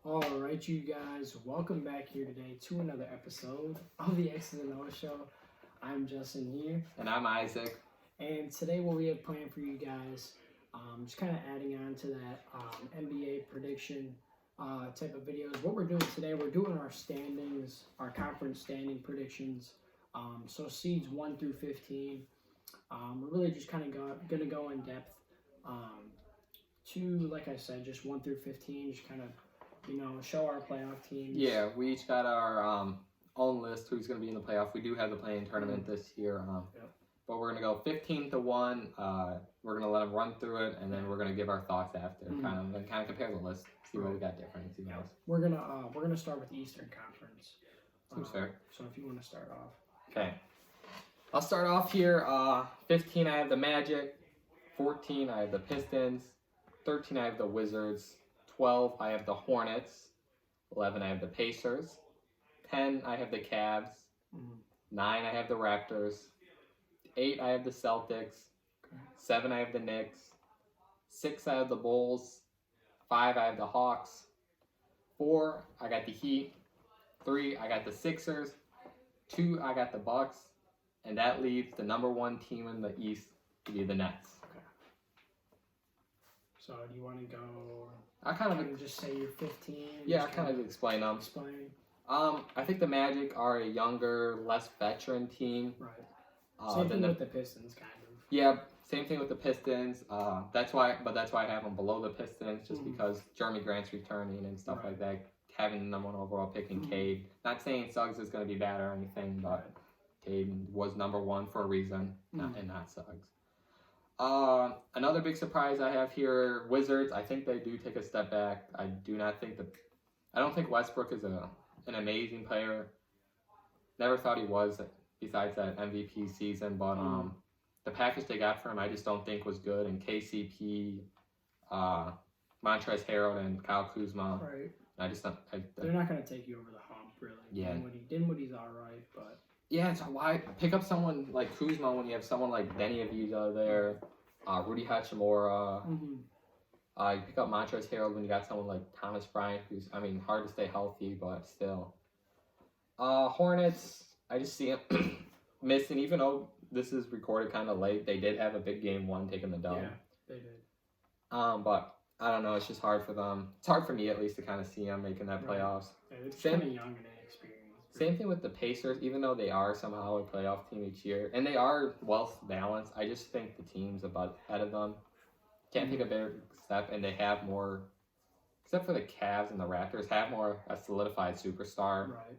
All right, you guys, welcome back here today to another episode of the X's and O's Show. I'm Justin here, And I'm Isaac. and today what we have planned for you guys, just kind of adding on to that NBA prediction type of videos. What we're doing today, we're doing our standings, our conference standing predictions. So seeds 1 through 15. We're really just kind of going to go in depth to, like I said, just 1 through 15, just kind of show our playoff teams. Yeah, we each got our own list who's going to be in the playoff. We do have the play-in tournament this year, but we're going to go 15 to 1. We're going to let them run through it, and then we're going to give our thoughts after, kind of compare the list, see what we got different. See what else. We're gonna start with the Eastern Conference. Seems fair. So if you want to start off. Okay. I'll start off here. 15, I have the Magic. 14, I have the Pistons. 13, I have the Wizards. 12, I have the Hornets. 11, I have the Pacers. 10, I have the Cavs. 9, I have the Raptors. 8, I have the Celtics. 7, I have the Knicks. 6, I have the Bulls. 5, I have the Hawks. 4, I got the Heat. 3, I got the Sixers. 2, I got the Bucks. And that leaves the number 1 team in the East to be the Nets. Okay. So do you want to go? I kind of just say you're 15. Yeah, I kind of explain them. Explain. I think the Magic are a younger, less veteran team. Right. Same thing with the Pistons, kind of. Yeah, same thing with the Pistons. That's why I have them below the Pistons, just because Jeremy Grant's returning and stuff like that. Having the number 1 overall pick in Cade. Not saying Suggs is going to be bad or anything, but Cade was number 1 for a reason, and not Suggs. Another big surprise I have here, Wizards. I think they do take a step back. I don't think Westbrook is an amazing player. Never thought he was, besides that MVP season. But the package they got for him, I just don't think was good. And KCP, Montrezl Harrell, and Kyle Kuzma. Right. I just don't. They're not going to take you over the hump, really. Yeah. Dinwiddie's all right, but. Yeah, so why pick up someone like Kuzma when you have someone like Denny Avila there, Rudy Hachimura. You pick up Montrezl Harrell when you got someone like Thomas Bryant, who's, hard to stay healthy, but still. Hornets, I just see him missing, even though this is recorded kind of late. They did have a big game 1 taking the dub. Yeah, they did. But I don't know, it's just hard for them. It's hard for me, at least, to kind of see them making that playoffs. Yeah, it's kind of young and inexperienced. Same thing with the Pacers, even though they are somehow a playoff team each year. And they are well balanced. I just think the team's about ahead of them. Can't take a bigger step, and they have more, except for the Cavs and the Raptors, have more a solidified superstar. Right.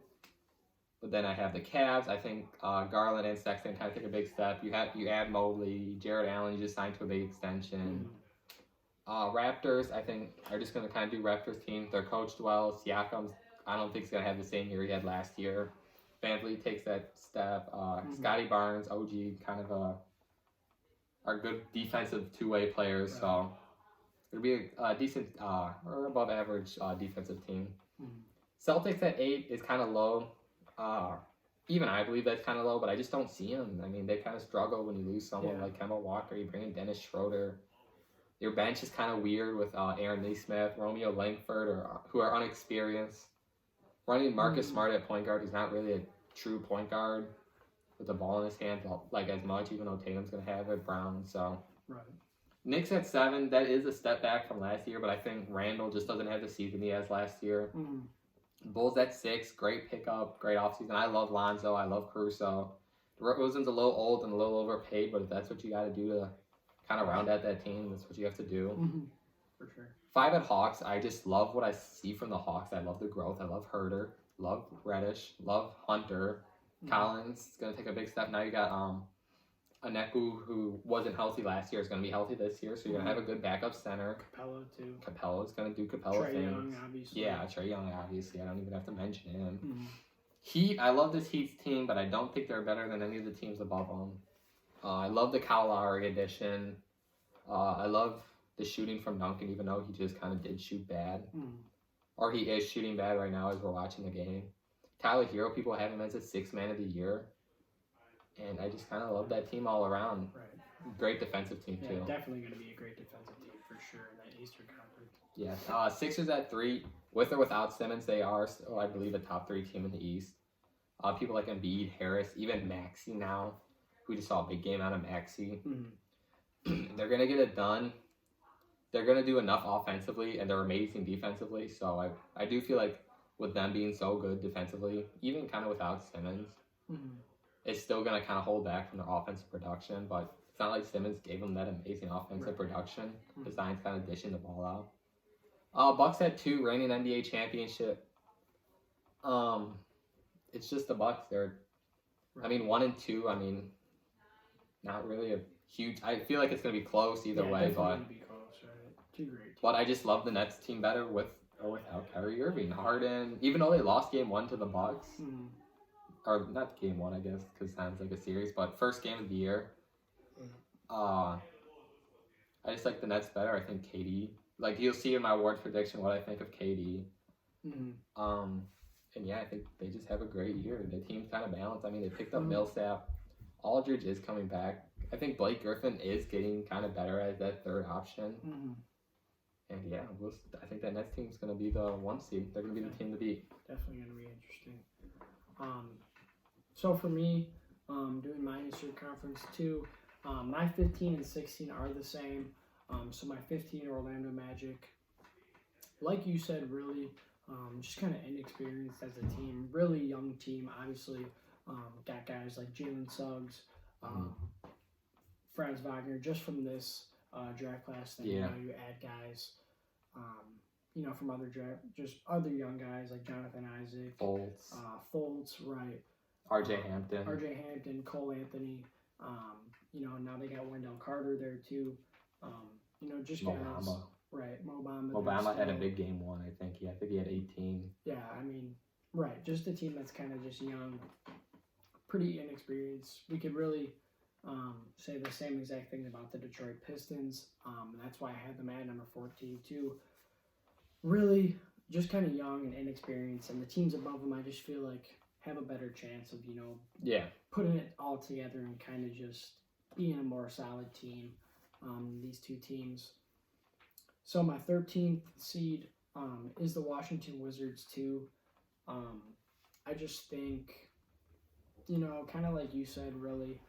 But then I have the Cavs. I think Garland and Sexton kind of take a big step. You add Mobley, Jared Allen, you just signed to a big extension. Raptors, I think, are just going to kind of do Raptors team. They're coached well. Siakam's, I don't think he's going to have the same year he had last year. VanVleet takes that step. Scotty Barnes, OG, kind of are good defensive two-way players. Right. So it'll be a decent or above average defensive team. Celtics at 8 is kind of low. Even I believe that's kind of low, but I just don't see them. They kind of struggle when you lose someone like Kemba Walker. You bring in Dennis Schroeder. Your bench is kind of weird with Aaron Nesmith, Romeo Langford, who are unexperienced. Running Marcus Smart at point guard, who's not really a true point guard with the ball in his hand like as much, even though Tatum's going to have it, Brown. So Knicks at 7, that is a step back from last year, but I think Randall just doesn't have the season he has last year. Bulls at 6, great pickup, great offseason. I love Lonzo, I love Caruso. DeRozan's a little old and a little overpaid, but if that's what you got to do to kind of round out that team, that's what you have to do. For sure. 5 at Hawks, I just love what I see from the Hawks. I love the growth. I love Herter, love Reddish, love Hunter. Collins is going to take a big step. Now you got Aneku, who wasn't healthy last year, is going to be healthy this year, so you're going to have a good backup center. Capella, too. Capella's going to do Capella Trae things. Young, obviously. Yeah, Trae Young, obviously. I don't even have to mention him. Heat, I love this Heat team, but I don't think they're better than any of the teams above them. I love the Kyle Lowry addition. I love the shooting from Duncan, even though he just kind of did shoot bad. Or he is shooting bad right now as we're watching the game. Tyler Hero, people have him as a 6th man of the year. And I just kind of love that team all around. Right. Great defensive team, too. Definitely going to be a great defensive team for sure in that Eastern Conference. Yeah. Sixers at 3. With or without Simmons, they are still, I believe, a top 3 team in the East. People like Embiid, Harris, even Maxey now. We just saw a big game out of Maxey. They're going to get it done. They're going to do enough offensively, and they're amazing defensively. So I do feel like with them being so good defensively, even kind of without Simmons, it's still going to kind of hold back from their offensive production. But it's not like Simmons gave them that amazing offensive production. Besides kind of dishing the ball out. Bucks had 2, reigning NBA championship. It's just the Bucks. They're, I mean, 1 and 2. I mean, not really a huge. I feel like it's gonna be close either way, but be close, right? 2 great teams. But I just love the Nets team better with or without Kyrie Irving, Harden. Even though they lost game 1 to the Bucks, or not game 1, I guess, because it sounds like a series, but first game of the year. I just like the Nets better. I think KD. Like you'll see in my awards prediction what I think of KD. And yeah, I think they just have a great year. The team's kind of balanced. I mean, they picked up Millsap. Aldridge is coming back. I think Blake Griffin is getting kind of better as that third option. And yeah, I think that Nets team's going to be the 1 seed. They're going to be the team to beat. Definitely going to be interesting. So for me, doing my Eastern Conference too, my 15 and 16 are the same. So my 15 Orlando Magic, like you said, really just kind of inexperienced as a team. Really young team, obviously. Got guys like Jalen Suggs, Franz Wagner, just from this draft class. Then you add guys, from other other young guys like Jonathan Isaac, Fultz, right? RJ Hampton, Cole Anthony. Now they got Wendell Carter there too. Just guys. Right, Mo Bamba. Obama had a big game 1, I think. I think he had 18. Yeah, I mean, right, just a team that's kind of just young, pretty inexperienced. We could really say the same exact thing about the Detroit Pistons. And that's why I had them at number 14 too. Really, just kind of young and inexperienced, and the teams above them, I just feel like have a better chance of putting it all together and kind of just being a more solid team. These 2 teams. So my 13th seed is the Washington Wizards too. I just think, kind of like you said, really,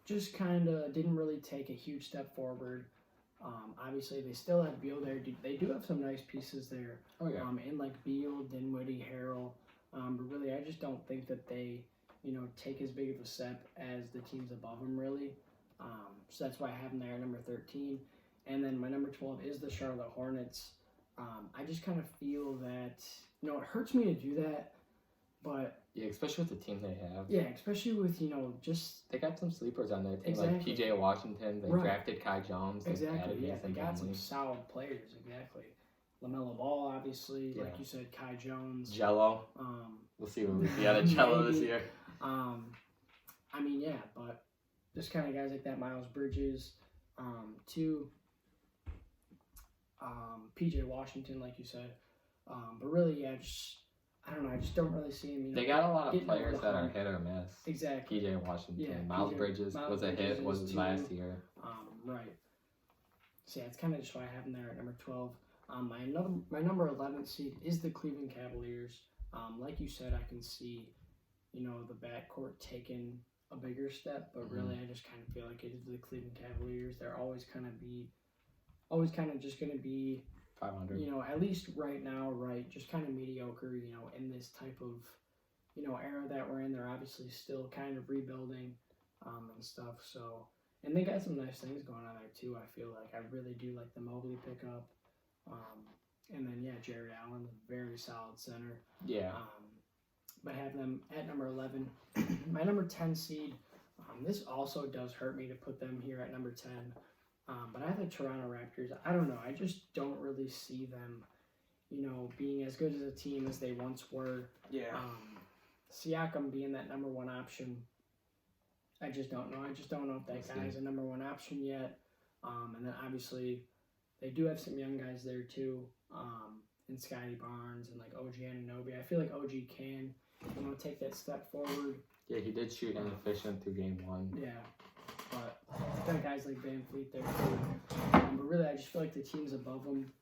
just kind of didn't really take a huge step forward. Obviously, they still have Beal there. They do have some nice pieces there. Oh, yeah. In like Beal, Dinwiddie, Harrell. But really, I just don't think that they, take as big of a step as the teams above them, really. So that's why I have them there at number 13. And then my number 12 is the Charlotte Hornets. I just kind of feel that, it hurts me to do that, but... Yeah, especially with the team they have. Yeah, especially with, just... They got some sleepers on their team, exactly. like P.J. Washington. They drafted Kai Jones. Exactly, they got some solid players, exactly. LaMelo Ball, obviously, like you said, Kai Jones. Jello. We'll see what we see out of Jello this year. I mean, yeah, but just kind of guys like that, Miles Bridges, P.J. Washington, like you said. But really, I just don't really see him. They got a lot of players that are hit or miss. Exactly. P.J. Washington, Miles Bridges was a hit, was his last year. Right. So yeah, it's kind of just why I have him there at number 12. My number 11 seed is the Cleveland Cavaliers. Like you said, I can see, the backcourt taking a bigger step, but really, I just kind of feel like it is the Cleveland Cavaliers. They're always kind of just going to be 500. At least right now, right, just kind of mediocre, in this type of, era that we're in. They're obviously still kind of rebuilding and stuff. So, and they got some nice things going on there too, I feel like. I really do like the Mobley pickup. And then, Jared Allen, very solid center. Yeah. But have them at number 11. My number 10 seed, this also does hurt me to put them here at number 10. But I have the Toronto Raptors. I don't know. I just don't really see them, being as good as a team as they once were. Yeah. Siakam being that number 1 option. I just don't know. I just don't know if that guy is a number 1 option yet. And then obviously they do have some young guys there too. And Scotty Barnes and like OG Anunoby. I feel like OG can, take that step forward. Yeah, he did shoot inefficient through game 1. Yeah. But got guys like Van Fleet there too. But really, I just feel like the teams above them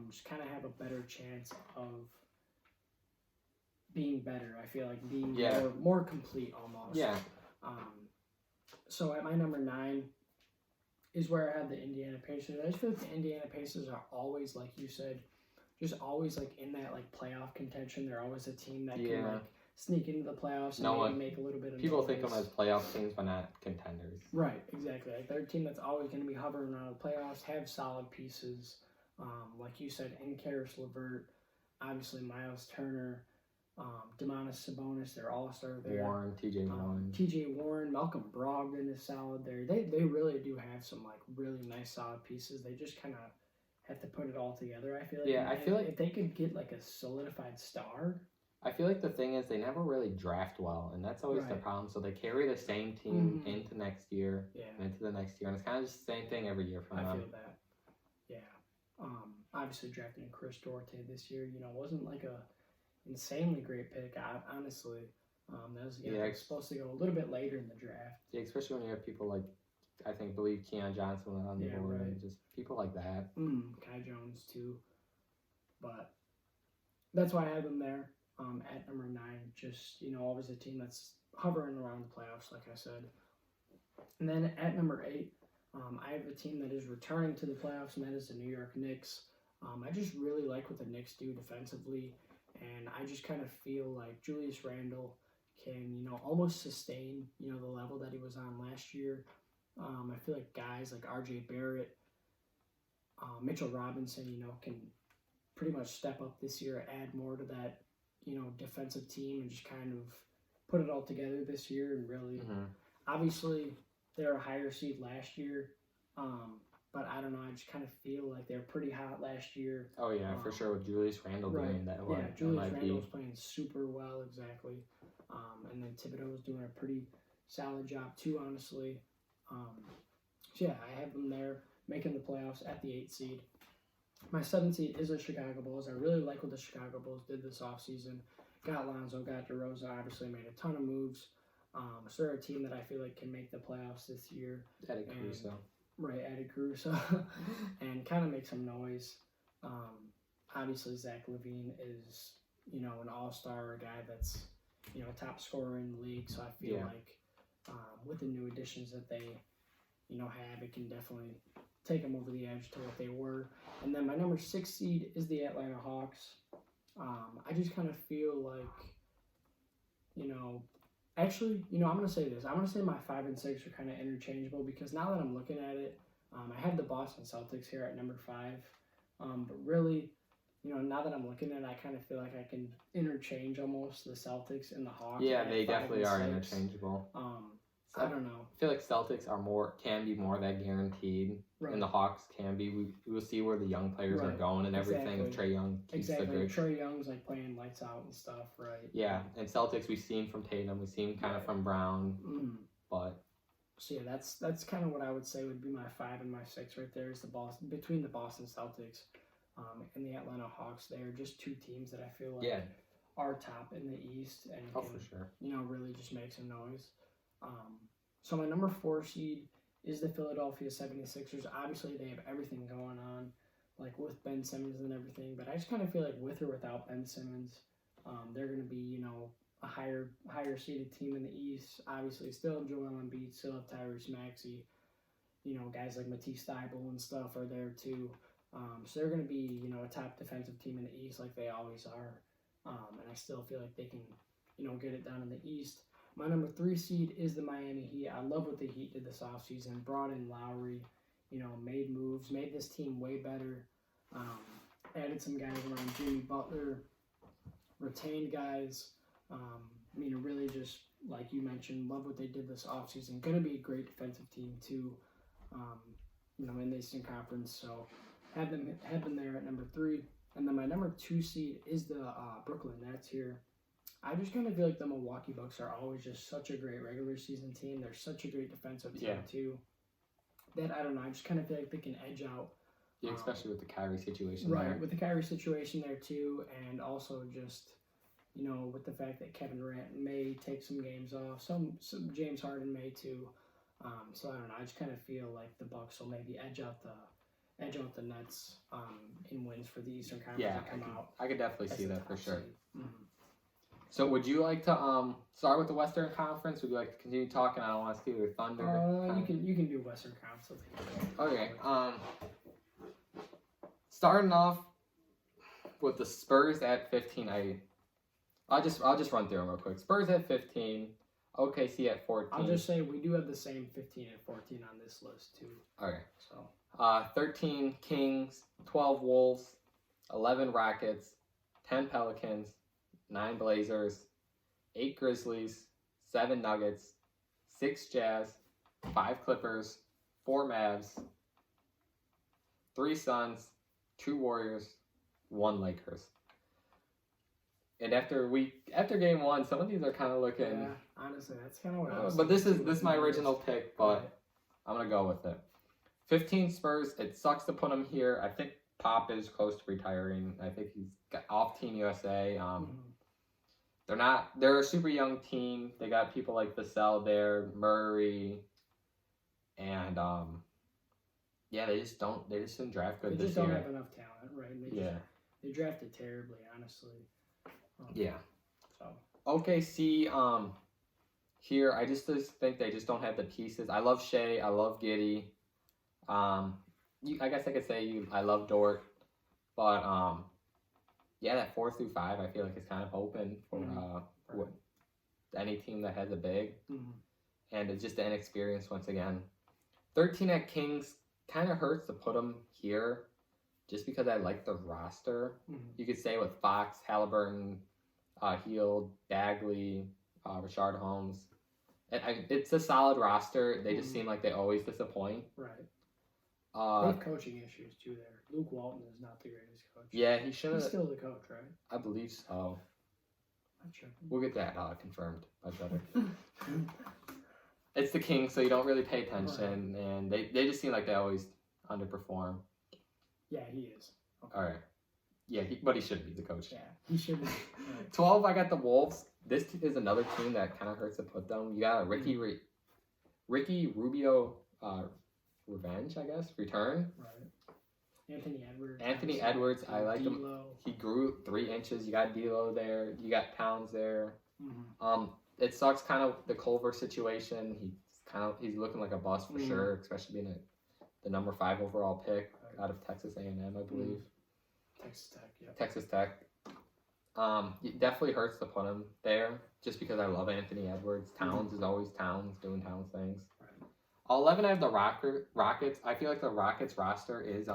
just kind of have a better chance of being better. I feel like being more complete almost. Yeah. So at my number 9 is where I have the Indiana Pacers. I just feel like the Indiana Pacers are always, like you said, just always like in that like playoff contention. They're always a team that can like sneak into the playoffs and maybe make a little bit of people noise. think of them as playoff teams, but not contenders. Right, exactly. Like they're a team that's always going to be hovering around the playoffs, have solid pieces, like you said, in Karis LeVert, obviously Miles Turner, Domantas Sabonis, they're all-star there. Warren, TJ Warren. TJ Warren, Malcolm Brogdon is solid there. They really do have some like really nice solid pieces. They just kind of have to put it all together. I feel like. Yeah, I feel like if they could get like a solidified star. I feel like the thing is they never really draft well, and that's always the problem. So they carry the same team into next year, and into the next year, and it's kind of just the same thing every year for them. I feel that. Yeah. Obviously drafting Chris Duarte this year, wasn't like a insanely great pick. Honestly, that was supposed to go a little bit later in the draft. Yeah, especially when you have people like believe Keon Johnson on the board, and just people like that. Kai Jones too, but that's why I have them there. At number 9, just, always a team that's hovering around the playoffs, like I said. And then at number 8, I have a team that is returning to the playoffs, and that is the New York Knicks. I just really like what the Knicks do defensively, and I just kind of feel like Julius Randle can, almost sustain, the level that he was on last year. I feel like guys like RJ Barrett, Mitchell Robinson, can pretty much step up this year, add more to that, defensive team and just kind of put it all together this year and really, obviously they're a higher seed last year, but I don't know, I just kind of feel like they're pretty hot last year. Oh yeah, for sure, with Julius Randle doing that. Yeah, Julius Randle was playing super well, exactly. And then Thibodeau was doing a pretty solid job too, honestly. So yeah, I have them there making the playoffs at the 8th seed. My 7th seed is the Chicago Bulls. I really like what the Chicago Bulls did this offseason. Got Lonzo, got DeRozan, obviously made a ton of moves. So they're a team that I feel like can make the playoffs this year. Added Caruso. Right, added Caruso. And kind of make some noise. Obviously, Zach LaVine is, an all-star, a guy that's, top scorer in the league. So I feel like with the new additions that they, have, it can definitely take them over the edge to what they were. And then my number 6 seed is the Atlanta Hawks. I just kind of feel like, actually, I'm going to say this. I'm going to say my 5 and 6 are kind of interchangeable because now that I'm looking at it, I have the Boston Celtics here at number 5. But really, now that I'm looking at it, I kind of feel like I can interchange almost the Celtics and the Hawks. Yeah, they definitely are interchangeable. I don't know. I feel like Celtics can be more that guaranteed, and the Hawks can be. We will see where the young players are going and everything. If Trae Young keeps the good. Trae Young's like playing lights out and stuff, right? Yeah, and Celtics we've seen from Tatum, we've seen kind of from Brown, but. So yeah, that's kind of what I would say would be my 5 and my 6 right there is between the Boston Celtics, and the Atlanta Hawks. They are just 2 teams that I feel like are top in the East and can, for sure. Really just make some noise. So my number 4 seed is the Philadelphia 76ers. Obviously, they have everything going on, like with Ben Simmons and everything. But I just kind of feel like with or without Ben Simmons, they're going to be, a higher seeded team in the East. Obviously, still have Joel Embiid, still have Tyrese Maxey. Guys like Matisse Thybulle and stuff are there too. So they're going to be, a top defensive team in the East like they always are. And I still feel like they can, get it done in the East. My number 3 seed is the Miami Heat. I love what the Heat did this offseason. Brought in Lowry, made moves, made this team way better. Added some guys around Jimmy Butler, retained guys. Really just, like you mentioned, love what they did this offseason. Going to be a great defensive team too, in the Eastern Conference. So have them there at number 3. And then my number 2 seed is the Brooklyn Nets here. I just kind of feel like the Milwaukee Bucks are always just such a great regular season team. They're such a great defensive team too. That I don't know. I just kind of feel like they can edge out. Yeah, especially with the Kyrie situation. Right, there. With the Kyrie situation there too, and also just with the fact that Kevin Durant may take some games off, some James Harden may too. So I don't know. I just kind of feel like the Bucks will maybe edge out the Nets in wins for the Eastern Conference Yeah, and come out. I could definitely as see the that for top sure. seed. Mhm. So would you like to start with the Western Conference? Would you like to continue talking? I don't want to steal your thunder. You can do Western Conference. Okay. Starting off with the Spurs at 15. I'll just run through them real quick. Spurs at 15. OKC at 14. I'll just say we do have the same 15 and 14 on this list too. Okay. So 13 Kings, 12 Wolves, 11 Rockets, 10 Pelicans, 9 Blazers, 8 Grizzlies, 7 Nuggets, 6 Jazz, 5 Clippers, 4 Mavs, 3 Suns, 2 Warriors, 1 Lakers. And after game 1, some of these are kind of looking. yeah, honestly, that's kind of what I was. But this thinking is my original pick, but Right. I'm gonna go with it. 15 Spurs. It sucks to put him here. I think Pop is close to retiring. I think he's got off Team USA. Mhm. They're a super young team. They got people like Vassell there, Murray, and they just didn't draft good They this just don't year. have enough talent, right? And Yeah. they drafted terribly, honestly. Yeah. So OKC, here I just think they just don't have the pieces. I love Shea, I love Giddey. I guess I could say I love Dort, but that 4 through 5 I feel like it's kind of open for right. any team that has a big, Mhm. and it's just the inexperience once again. 13 at Kings kind of hurts to put them here, just because I like the roster. Mhm. You could say with Fox, Halliburton, Heald, Bagley, Rashard Holmes. It's a solid roster. They just Mhm. seem like they always disappoint. Right. They Uh, have coaching issues too there. Luke Walton is not the greatest coach. yeah, he should He's have. still the coach, right? I believe so. Not sure. We'll get that confirmed by better. It's the Kings, so you don't really pay attention, and they just seem like they always underperform. Yeah, he is. Okay. All right. Yeah, but he should be the coach. Yeah, he should be. Right. 12, I got the Wolves. This is another team that kind of hurts to put them. You got Ricky Rubio revenge, I guess, return. Right. Anthony Edwards. Anthony Edwards, I like him. D'Lo. He grew 3 inches. You got D'Lo there. You got Towns there. Mhm. It sucks kind of the Culver situation. He's looking like a bust for sure, especially being the number 5 overall pick out of Texas A&M, I believe. Texas Tech, yeah. Texas Tech. It definitely hurts to put him there, just because I love Anthony Edwards. Towns is always Towns, doing Towns things. Right. 11, I have the Rockets. I feel like the Rockets roster is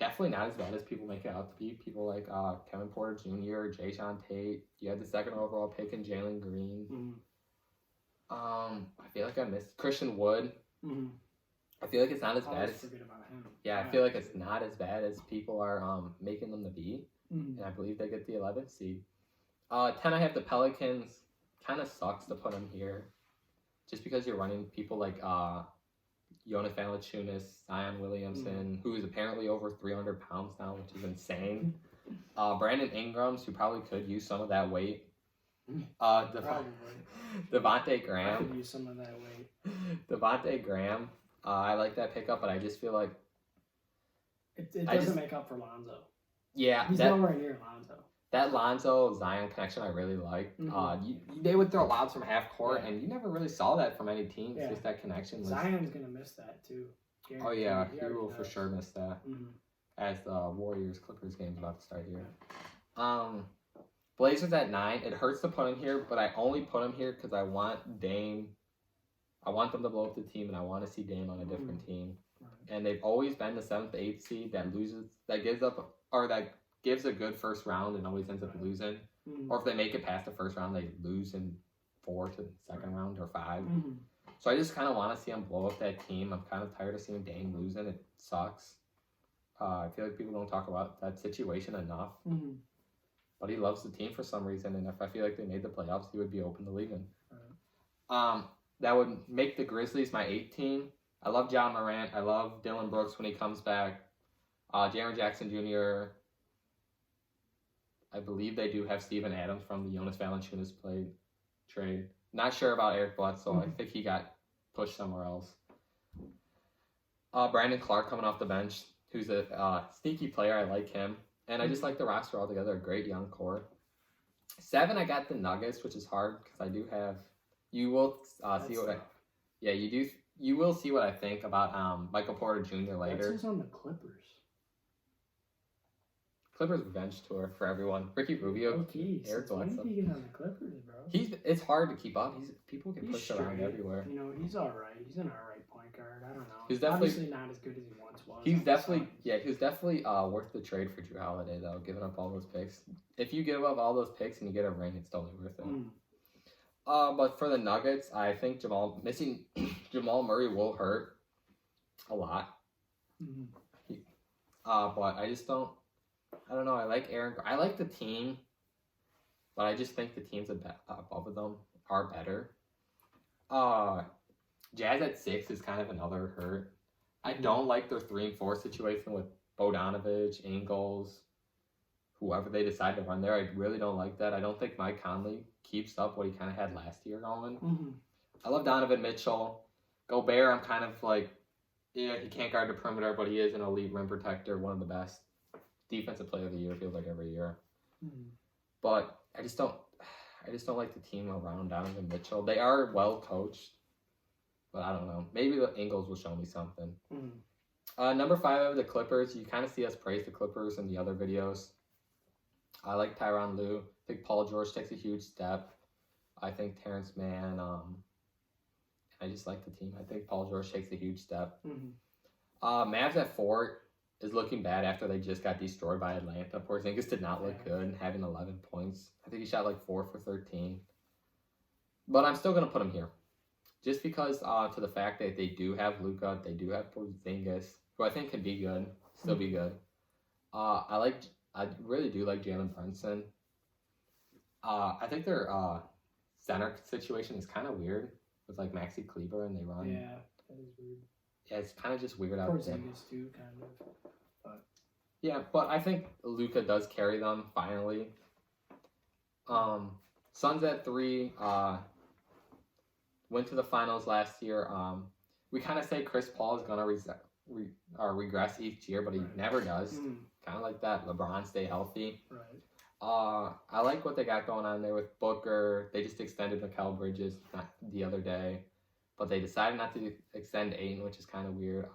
definitely not as bad as people make it out to be. People like Kevin Porter Jr., Jayshawn Tate. You had the 2nd overall pick in Jalen Green. Mhm. I feel like I missed Christian Wood. Mhm. I feel like it's not as I bad always as forget about him. I feel like it's not as bad as people are making them to be. Mhm. And I believe they get the 11th seed. 10, I have the Pelicans. Kind of sucks to put them here, just because you're running people like Jonas Valanciunas, Zion Williamson, who is apparently over 300 pounds now, which is insane. Brandon Ingrams, who probably could use some of that weight. Probably. Devontae I Graham. could use some of that weight. Devontae Graham. I like that pickup, but I just feel like It doesn't make up for Lonzo. He's nowhere near Lonzo. That Lonzo Zion connection I really like. They would throw lobs from half court, and you never really saw that from any teams. Yeah. Just that connection. Zion's gonna miss that too. Oh yeah, he already will for does. sure miss that. As the Warriors Clippers game's about to start here. Blazers at 9. It hurts to put him here, but I only put him here because I want Dame. I want them to blow up the team, and I want to see Dame on a different team. Right. And they've always been the 7th, 8th seed that gives a good first round and always ends up losing. Or if they make it past the first round, they lose in 4 to the second round or 5. So I just kind of want to see them blow up that team. I'm kind of tired of seeing Dame losing. It sucks. I feel like people don't talk about that situation enough. But he loves the team for some reason, and if I feel like they made the playoffs, he would be open to leaving. Right. That would make the Grizzlies my 8th team. I love John Morant. I love Dylan Brooks when he comes back. Jaren Jackson Jr. I believe they do have Steven Adams from the Jonas Valanciunas trade. Not sure about Eric Bledsoe. I think he got push somewhere else. Brandon Clark coming off the bench, who's a sneaky player. I like him. And I just like the roster altogether. A great young core. 7, I got the Nuggets, which is hard because I do have. You will see what you will see what I think about Michael Porter Jr. later. That's who's on the Clippers. Clippers revenge tour for everyone. Ricky Rubio, Okay, Eric when did Bledsoe. he get on the Clippers, bro? It's hard to keep up. People get He's pushed around straight. everywhere. You know, he's all right. He's an all right point guard. I don't know. He's definitely- obviously not as good as he once was. He's on the definitely Suns. worth the trade for Drew Holiday though. Giving up all those picks. If you give up all those picks and you get a ring, it's totally worth it. Mm. But for the Nuggets, I think missing Jamal Murray will hurt a lot. Mhm. But I just don't. I don't know. I like Aaron. I like the team, but I just think the teams above them are better. Jazz at 6 is kind of another hurt. I don't like their 3 and 4 situation with Bogdanovich, Ingles, whoever they decide to run there. I really don't like that. I don't think Mike Conley keeps up what he kind of had last year going. Mhm. I love Donovan Mitchell. Gobert, I'm kind of like, yeah, he can't guard the perimeter, but he is an elite rim protector, one of the best. Defensive player of the year, feels like every year. Mhm. But I just don't like the team around Donovan Mitchell. They are well coached, but I don't know. Maybe the Ingles will show me something. Mhm. Number 5, I have the Clippers. You kind of see us praise the Clippers in the other videos. I like Tyronn Lue. I think Paul George takes a huge step. I think Terrence Mann. I just like the team. I think Paul George takes a huge step. Mhm. Mavs at 4 is looking bad after they just got destroyed by Atlanta. Porzingis did not look Yeah. good, having 11 points. I think he shot like 4 for 13. But I'm still going to put him here. Just because to the fact that they do have Luka, they do have Porzingis, who I think can be good, still be good. I really do like Jalen Brunson. I think their center situation is kind of weird with like Maxi Kleber and they run. Yeah, that is weird. Yeah, it's kind of just weird out there. Porzingis too, kind of. Yeah, but I think Luka does carry them finally. Suns at 3 went to the finals last year. We kind of say Chris Paul is gonna regress each year, but he Right. never does. Mm. Kind of like that. LeBron stay healthy. Right. I like what they got going on there with Booker. They just extended Mikal Bridges the other day, but they decided not to extend Ayton, which is kind of weird.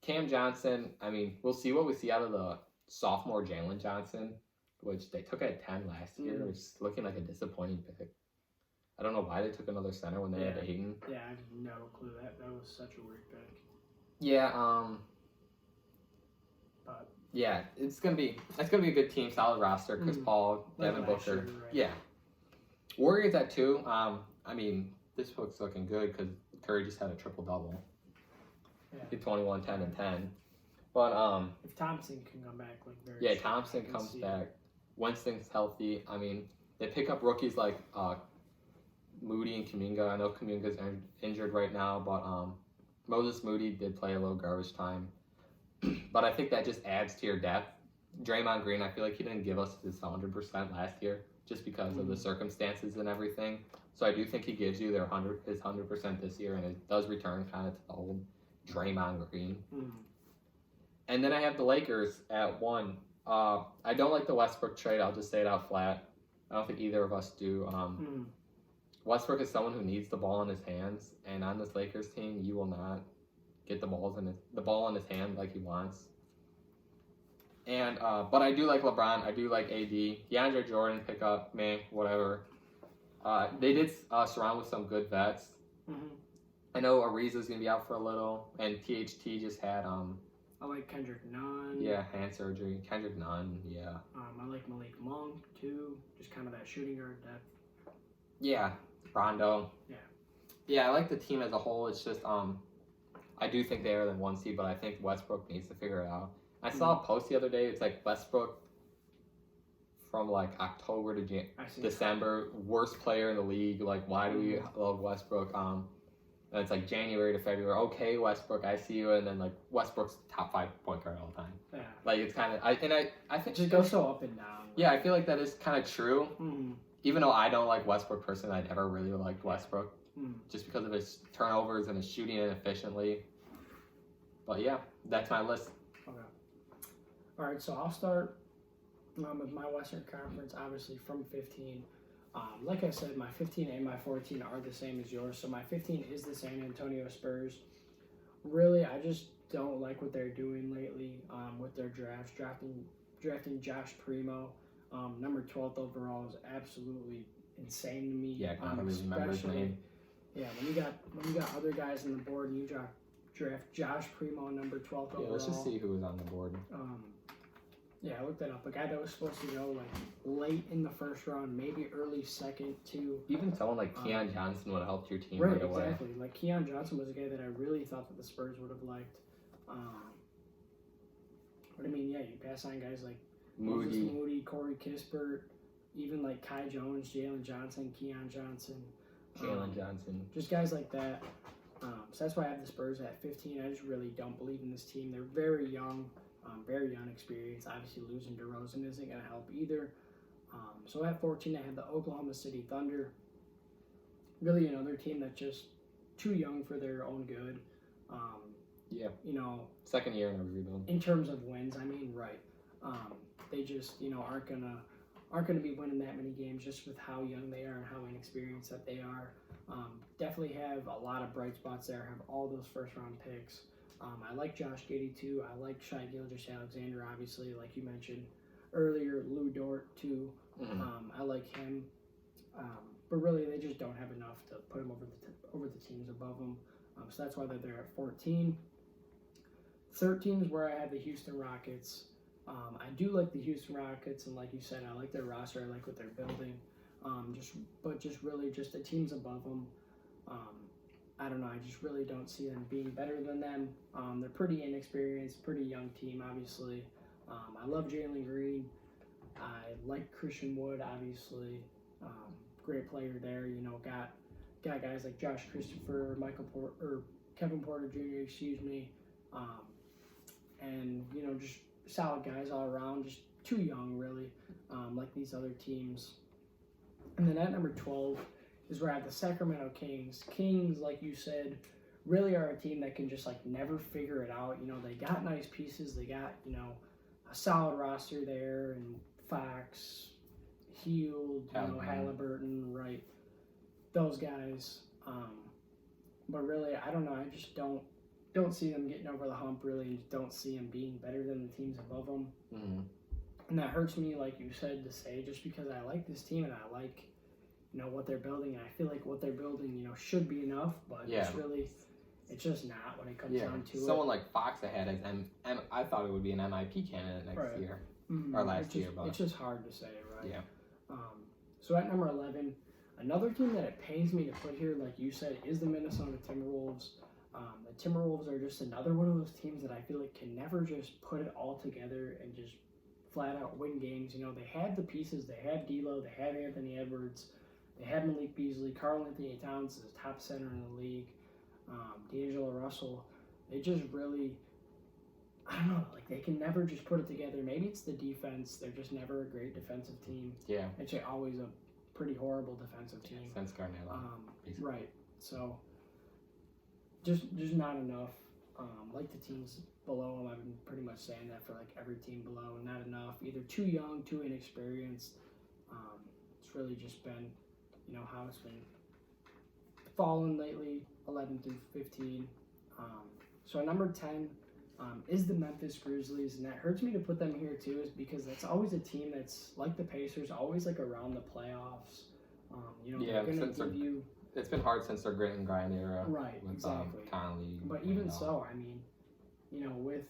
Cam Johnson, I mean, we'll see what we see out of the sophomore Jalen Johnson, which they took at 10 last year, which is looking like a disappointing pick. I don't know why they took another center when they had Ayton. Yeah, I have no clue. That was such a weird pick. Yeah, But yeah, it's gonna be a good team, solid roster. Chris Paul, like Devin last Booker. year, right. Yeah. Warriors at 2. I mean, this book's looking good because Curry just had a triple double. Yeah. He 21, 10, and 10. But If Thompson can come back, like very. yeah, soon, Thompson I can comes see back. it. Winston's healthy. I mean, they pick up rookies like Moody and Kuminga. I know Kuminga's injured right now, but Moses Moody did play a little garbage time. But I think that just adds to your depth. Draymond Green, I feel like he didn't give us his 100% last year just because of the circumstances and everything. So I do think he gives you his 100% this year, and it does return kind of to the old Draymond Green. And then I have the Lakers at 1. I don't like the Westbrook trade. I'll just say it out flat. I don't think either of us do. Westbrook is someone who needs the ball in his hands, and on this Lakers team, you will not get the ball in his hand like he wants. And but I do like LeBron. I do like AD. DeAndre Jordan pick up, man, whatever. They did surround with some good vets. I know Ariza's gonna be out for a little, and THT just had I like Kendrick Nunn. hand surgery. Kendrick Nunn, yeah. I like Malik Monk too. Just kind of that shooting guard depth. Yeah, Rondo. Yeah. Yeah, I like the team as a whole. It's just I do think they are the 1 seed, but I think Westbrook needs to figure it out. I saw a post the other day. It's like Westbrook from like October to December, worst player in the league. Like, why do we love Westbrook? And it's like January to February. Okay, Westbrook, I see you. And then like Westbrook's top 5 point guard all the time. Yeah. Like it's kind of I think It just goes so up and down. yeah, I feel like that is kind of true. Mm. Even though I don't like Westbrook personally, I never really liked Westbrook. just because of his turnovers and his shooting inefficiently. But yeah, that's my list. Okay. All right, so I'll start with my Western Conference, obviously from 15. Like I said, my 15 and my 14 are the same as yours. So my 15 is the San Antonio Spurs. Really, I just don't like what they're doing lately with their drafts. Drafting Josh Primo, number 12th overall, is absolutely insane to me. Yeah, I can't really remember his name. Yeah, when you got other guys on the board and you draft Josh Primo, number 12th overall. Yeah, let's just see who was on the board. Yeah, I looked that up. A guy that was supposed to go like late in the first round, maybe early second too. Even someone like Keon Johnson would have helped your team right away. Exactly. Like Keon Johnson was a guy that I really thought that the Spurs would have liked. But I mean, yeah, you pass on guys like Moody, Corey Kispert, even like Kai Jones, Jalen Johnson, Keon Johnson. Just guys like that. So that's why I have the Spurs at 15. I just really don't believe in this team. They're very young. Very inexperienced. Obviously, losing DeRozan isn't going to help either. So at 14, I have the Oklahoma City Thunder. Really another team that's just too young for their own good. Yeah. You know, second year in a rebuild. In terms of wins, I mean, right. They just, aren't gonna be winning that many games just with how young they are and how inexperienced that they are. Definitely have a lot of bright spots there. Have all those first round picks. I like Josh Giddey too. I like Shai Gilgeous-Alexander, obviously, like you mentioned earlier. Lou Dort too. I like him, but really they just don't have enough to put him over the teams above them. So that's why they're there at 14. 13 is where I have the Houston Rockets. I do like the Houston Rockets, and like you said, I like their roster. I like what they're building. Just really the teams above them. I don't know. I just really don't see them being better than them. They're pretty inexperienced, pretty young team, obviously. I love Jalen Green. I like Christian Wood, obviously. Great player there. Got guys like Josh Christopher, Kevin Porter Jr. Excuse me, and just solid guys all around. Just too young, really, like these other teams. And then at number 12. Is where I have the Sacramento Kings. Kings, like you said, really are a team that can just never figure it out. They got nice pieces. They got, a solid roster there, and Fox, Hield, Halliburton, right? Those guys. But really, I don't know. I just don't see them getting over the hump, really, and don't see them being better than the teams above them. And that hurts me, like you said, to say, just because I like this team and I like what they're building, and I feel like what they're building, should be enough, but it's just not when it comes down to it. Someone like Fox I had as I thought it would be an MIP candidate next year or last year, but it's just hard to say, right? Yeah. So at number 11, another team that it pains me to put here, like you said, is the Minnesota Timberwolves. The Timberwolves are just another one of those teams that I feel like can never just put it all together and just flat out win games. They had the pieces. They had D'Lo. They had Anthony Edwards. They had Malik Beasley. Karl Anthony Towns is the top center in the league. D'Angelo Russell. They just really, I don't know, they can never just put it together. Maybe it's the defense. They're just never a great defensive team. Yeah. Actually, always a pretty horrible defensive team. Since Garnett. Right. So, just not enough. Like the teams below them, I've been pretty much saying that for every team below. Not enough. Either too young, too inexperienced. It's really just been how it's been fallen lately, 11 through 15. So number 10 is the Memphis Grizzlies, and that hurts me to put them here too, is because that's always a team that's like the Pacers, always around the playoffs. They're going to give you. It's been hard since their grit and grind era. Right, with, exactly. Conley. But even so, I mean, with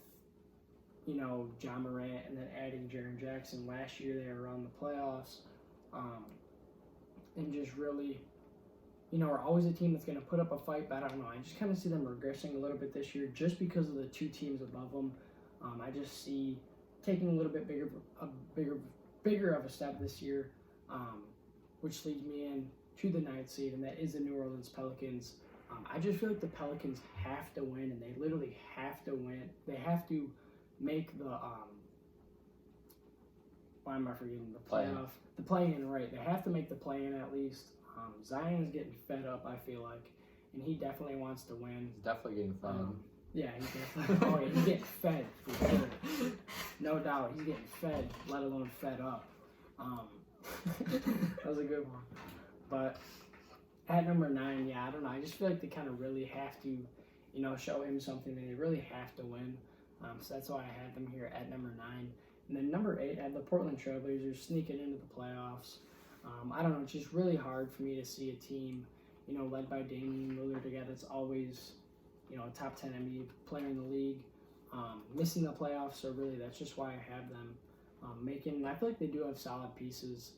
John Morant and then adding Jaren Jackson last year, they were around the playoffs. And just really, are always a team that's going to put up a fight, but I don't know. I just kind of see them regressing a little bit this year just because of the two teams above them. I just see taking a little bit bigger of a step this year, which leads me in to the 9th seed, and that is the New Orleans Pelicans. I just feel like the Pelicans have to win, and they literally have to win. They have to make the why am I forgetting the playoff? The play-in, right? They have to make the play-in at least. Zion's getting fed up, I feel like, and he definitely wants to win. He's definitely getting fed. Yeah, he's definitely. Oh, yeah, he's getting fed for sure. No doubt, he's getting fed, let alone fed up. That was a good one. But at number 9, yeah, I don't know. I just feel like they kind of really have to, show him something. They really have to win. So that's why I had them here at number 9. And then number 8, I have the Portland Trailblazers sneaking into the playoffs. I don't know. It's just really hard for me to see a team, led by Damian Lillard together. It's always, a top 10 NBA player in the league. Missing the playoffs, so really that's just why I have them I feel like they do have solid pieces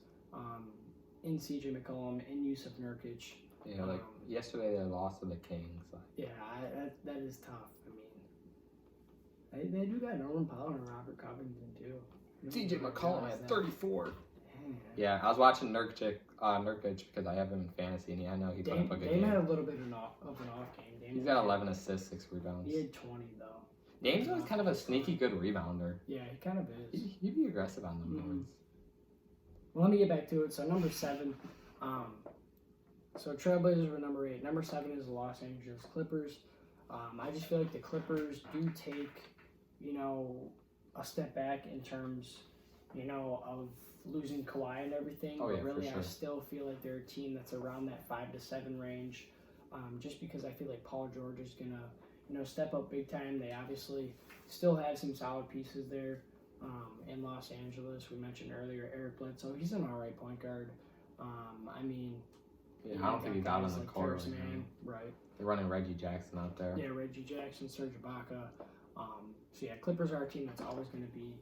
in CJ McCollum, in Yusuf Nurkic. Yeah, like yesterday they lost to the Kings. Yeah, that is tough. I mean, they do got Norman Powell and Robert Covington too. CJ McCollum at 34. Dang. Yeah, I was watching Nurkic because I have him in fantasy, and I know he put up a good Dame game. had a little bit of an off game. He's got 11 assists, 6 rebounds. He had 20 though. Dame's always kind of a sneaky good rebounder. Yeah, he kind of is. He'd be aggressive on them boards. Well, let me get back to it. So number 7, so Trailblazers were number 8. Number 7 is the Los Angeles Clippers. I just feel like the Clippers do take, a step back in terms, of losing Kawhi and everything. Oh, yeah, but really, for sure. I still feel like they're a team that's around that 5 to 7 range. Just because I feel like Paul George is gonna, step up big time. They obviously still have some solid pieces there. In Los Angeles, we mentioned earlier Eric Bledsoe. He's an all right point guard. Yeah, I don't think he's out on the court. Terrence Mann, right? They're running Reggie Jackson out there. Yeah, Reggie Jackson, Serge Ibaka. So yeah, Clippers are a team that's always going to be,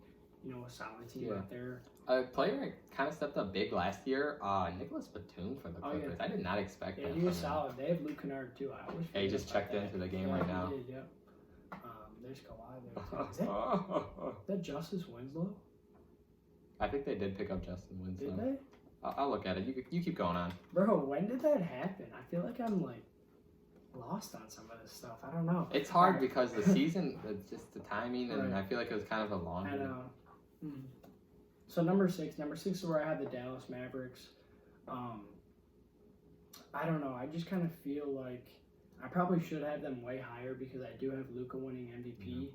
a solid team out there. A player that kind of stepped up big last year, Nicholas Batum for the Clippers. I did not expect that. Yeah, he was solid. They have Luke Kennard too. Yeah, he just checked into the game right now. He did, yep. There's Kawhi there too. Is that Justice Winslow? I think they did pick up Justin Winslow. Did they? I'll look at it. You keep going on. Bro, when did that happen? I feel like I'm lost on some of this stuff. I don't know. It's hard because the season, it's just the timing, and Right. I feel like it was kind of a long. I know. So number 6 is where I had the Dallas Mavericks. I don't know. I just kind of feel like I probably should have them way higher because I do have Luka winning MVP.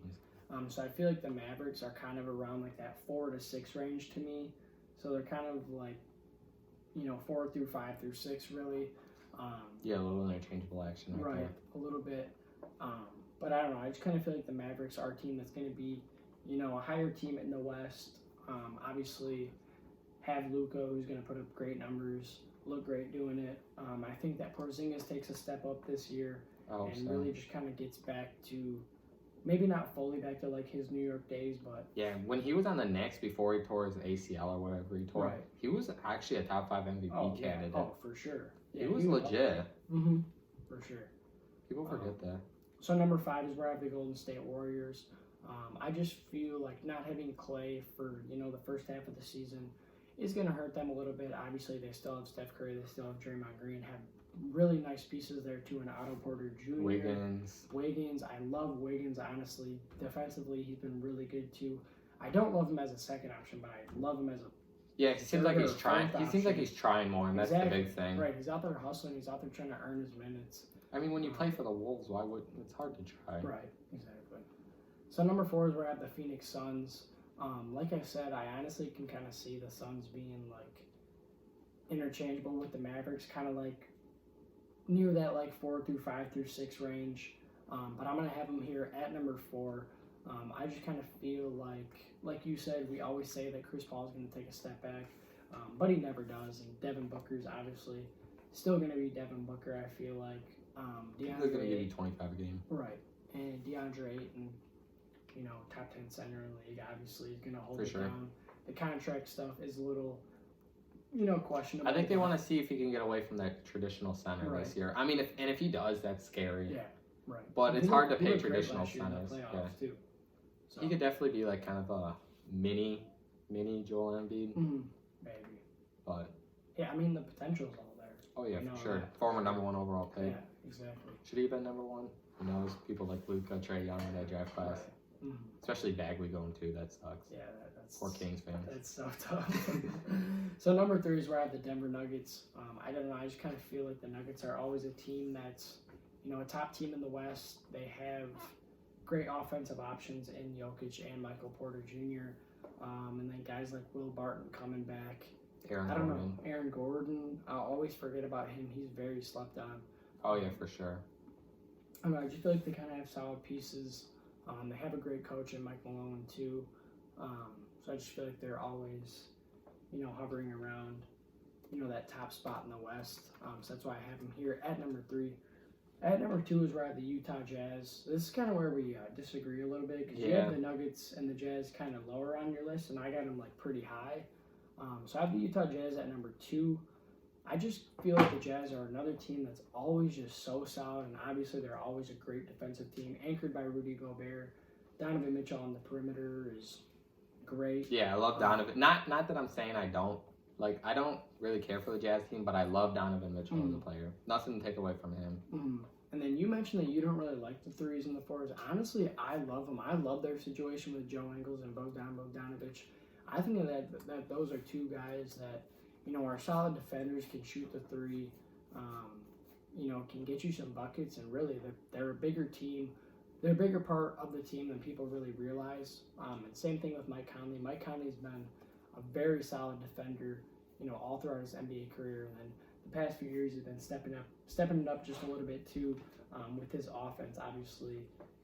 So I feel like the Mavericks are kind of around that 4 to 6 range to me. So they're kind of 4 through 5 through 6 really. Yeah, a little interchangeable action right there. A little bit. But I don't know. I just kind of feel like the Mavericks are a team that's going to be, a higher team in the West. Obviously, have Luka, who's going to put up great numbers, look great doing it. I think that Porzingis takes a step up this year really just kind of gets back to, maybe not fully back to his New York days, but yeah, when he was on the Knicks before he tore his ACL or whatever he tore, Right. he was actually a top 5 MVP candidate. Oh, for sure. Yeah, he was legit. For sure. People forget that. So number 5 is where I have the Golden State Warriors. I just feel like not having Clay for, the first half of the season is going to hurt them a little bit. Obviously, they still have Steph Curry. They still have Draymond Green. Have really nice pieces there, too, in Otto Porter Jr. Wiggins. I love Wiggins, honestly. Defensively, he's been really good, too. I don't love him as a second option, but I love him as a Yeah, he seems like he's trying. He seems like he's trying more, and that's the big thing. Right, he's out there hustling. He's out there trying to earn his minutes. I mean, when you play for the Wolves, why would it's hard to try? Right, exactly. So number 4 is where I have the Phoenix Suns. Like I said, I honestly can kind of see the Suns being interchangeable with the Mavericks, kind of near that 4 through 5 through 6 range. But I'm gonna have them here at number 4. I just kind of feel like you said, we always say that Chris Paul is going to take a step back, but he never does. And Devin Booker's obviously still going to be Devin Booker. I feel like They're going to give you 25 a game, right? And DeAndre Ayton, top 10 center in the league, obviously is going to hold For it sure. down. The contract stuff is a little, questionable. I think they want to see if he can get away from that traditional center this year. I mean, if he does, that's scary. Yeah, right. But it's hard to pay looked great traditional last year in the centers. playoffs, Yeah. too. So, He could definitely be kind of a mini Joel Embiid, maybe. but Yeah, I mean the potential's all there. oh yeah, You for know sure. that. Former number 1 overall pick. Yeah, exactly. Should he have been number 1? Who knows? People like Luka, Trae Young in that draft class. Mhm. Especially Bagley going too. That sucks. Yeah, that's Poor Kings fans. That's so tough. So number 3 is where I have the Denver Nuggets. I don't know. I just kind of feel like the Nuggets are always a team that's, a top team in the West. They have great offensive options in Jokic and Michael Porter Jr. And then guys like Will Barton coming back. Aaron I don't Gordon. know. Aaron Gordon. I'll always forget about him. He's very slept on. Oh yeah, for sure. I don't know. I just feel like they kind of have solid pieces. They have a great coach in Mike Malone too. So I just feel like they're always, hovering around, that top spot in the West. So that's why I have them here at number 3. At number 2 is where I have the Utah Jazz. This is kind of where we disagree a little bit because you have the Nuggets and the Jazz kind of lower on your list, and I got them like pretty high. So I have the Utah Jazz at number 2. I just feel like the Jazz are another team that's always just so solid, and obviously they're always a great defensive team, anchored by Rudy Gobert. Donovan Mitchell on the perimeter is great. Yeah, I love Donovan. Not that I'm saying I don't. Like, I don't really care for the Jazz team, but I love Donovan Mitchell as a player. Nothing to take away from him. And then you mentioned that you don't really like the 3s and the 4s. Honestly, I love them. I love their situation with Joe Ingles and Bogdan Bogdanovic. I think that those are 2 guys that, are solid defenders, can shoot the 3, can get you some buckets, and really they're a bigger team. They're a bigger part of the team than people really realize. And same thing with Mike Conley. Mike Conley's been a very solid defender, all throughout his NBA career. And then the past few years, he's been stepping it up just a little bit too, with his offense, obviously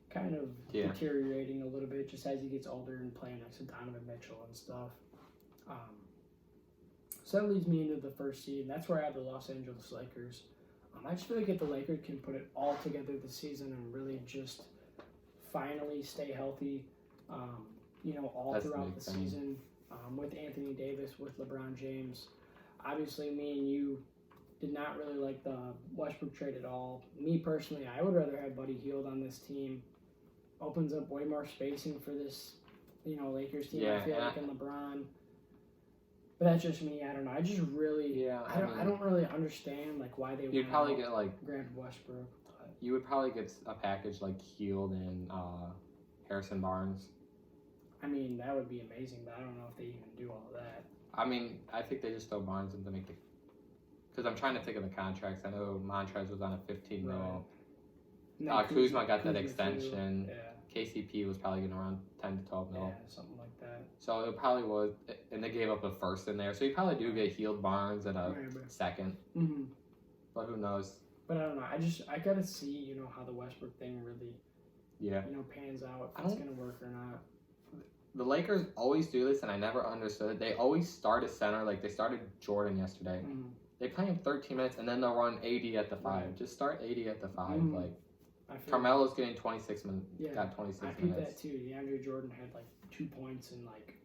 kind of deteriorating a little bit just as he gets older and playing next to Donovan Mitchell and stuff. So that leads me into the first seed, and that's where I have the Los Angeles Lakers. I just feel like if the Lakers can put it all together this season and really just finally stay healthy, all throughout the season, with Anthony Davis, with LeBron James. Obviously, me and you did not really like the Westbrook trade at all. Me personally, I would rather have Buddy Hield on this team. Opens up way more spacing for this, Lakers team. I feel like, and LeBron. But that's just me. I don't know. I just really, I don't really understand like why they. You'd probably get like grabbed Westbrook. But. You would probably get a package like Hield and Harrison Barnes. I mean, that would be amazing, but I don't know if they even do all that. I mean, I think they just throw Barnes in to make the. Because I'm trying to think of the contracts. I know Montrez was on a 15 mil. Kuzma got that extension. Yeah. KCP was probably getting around 10 to 12 mil. Yeah, something like that. So it probably was, and they gave up a first in there. So you probably do get Hield, Barnes, and a second. Mm-hmm. But who knows? But I don't know. I gotta see, how the Westbrook thing really, pans out. If it's gonna work or not. The Lakers always do this, and I never understood it. They always start a center, like they started Jordan yesterday. Mm-hmm. They play him 13 minutes, and then they'll run 80 at the 5. Right. Just start 80 at the 5. Mm-hmm. Like Carmelo's getting 26 minutes. Yeah, got 26 minutes. I think that too. DeAndre Jordan had like 2 points and like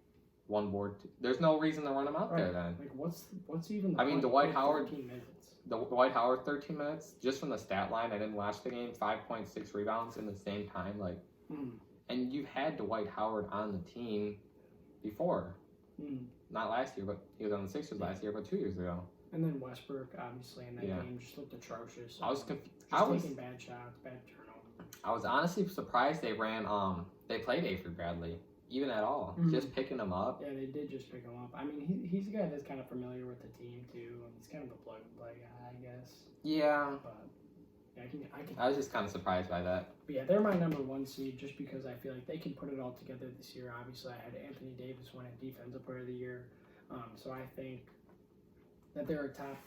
1 board. There's no reason to run him out there then. Like what's even? The I mean, Dwight Howard. 13 minutes. Dwight Howard 13 minutes just from the stat line. I didn't watch the game. 5.6 rebounds in the same time. Like, and you've had Dwight Howard on the team before. Not last year, but he was on the Sixers last year, but 2 years ago. And then Westbrook, obviously, in that game just looked atrocious. I was taking bad shots, bad turnovers. I was honestly surprised they ran. They played Avery Bradley even at all. Just picking him up. Yeah, they did just pick him up. I mean, he's a guy that's kind of familiar with the team too, and he's kind of a plug and play guy, I guess. Yeah. But yeah, I was just kind of surprised by that. But yeah, they're my number 1 seed just because I feel like they can put it all together this year. Obviously, I had Anthony Davis winning Defensive Player of the Year, so I think that they're a top,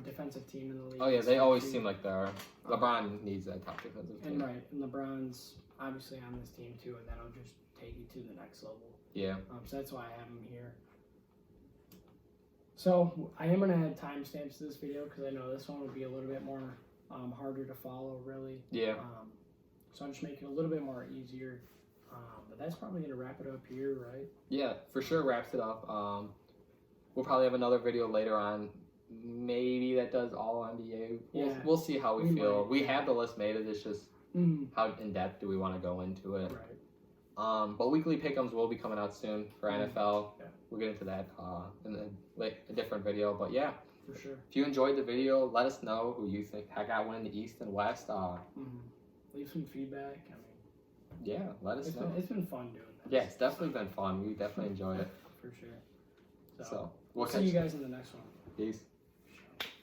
defensive team in the league. Oh yeah, they always seem like they are. LeBron needs that top defensive team. And LeBron's obviously on this team too, and that'll just take you to the next level. Yeah. So that's why I have him here. So I am gonna add timestamps to this video because I know this one will be a little bit more harder to follow, really. Yeah. So I'm just making it a little bit more easier. But that's probably gonna wrap it up here, right? Yeah, for sure wraps it up. We'll probably have another video later on, maybe that does all NBA. We'll see how we feel. We have the list made. It's just how in depth do we want to go into it. Right. But weekly pick'ems will be coming out soon for NFL. Yeah. We'll get into that in a different video. But yeah, for sure. If you enjoyed the video, let us know who you think got winning the East and West. Leave some feedback. I mean, Yeah, let us know. It's been fun doing this. Yeah, it's definitely been fun. We definitely enjoy it. For sure. So We'll we'll see catch you guys in the next one. Peace.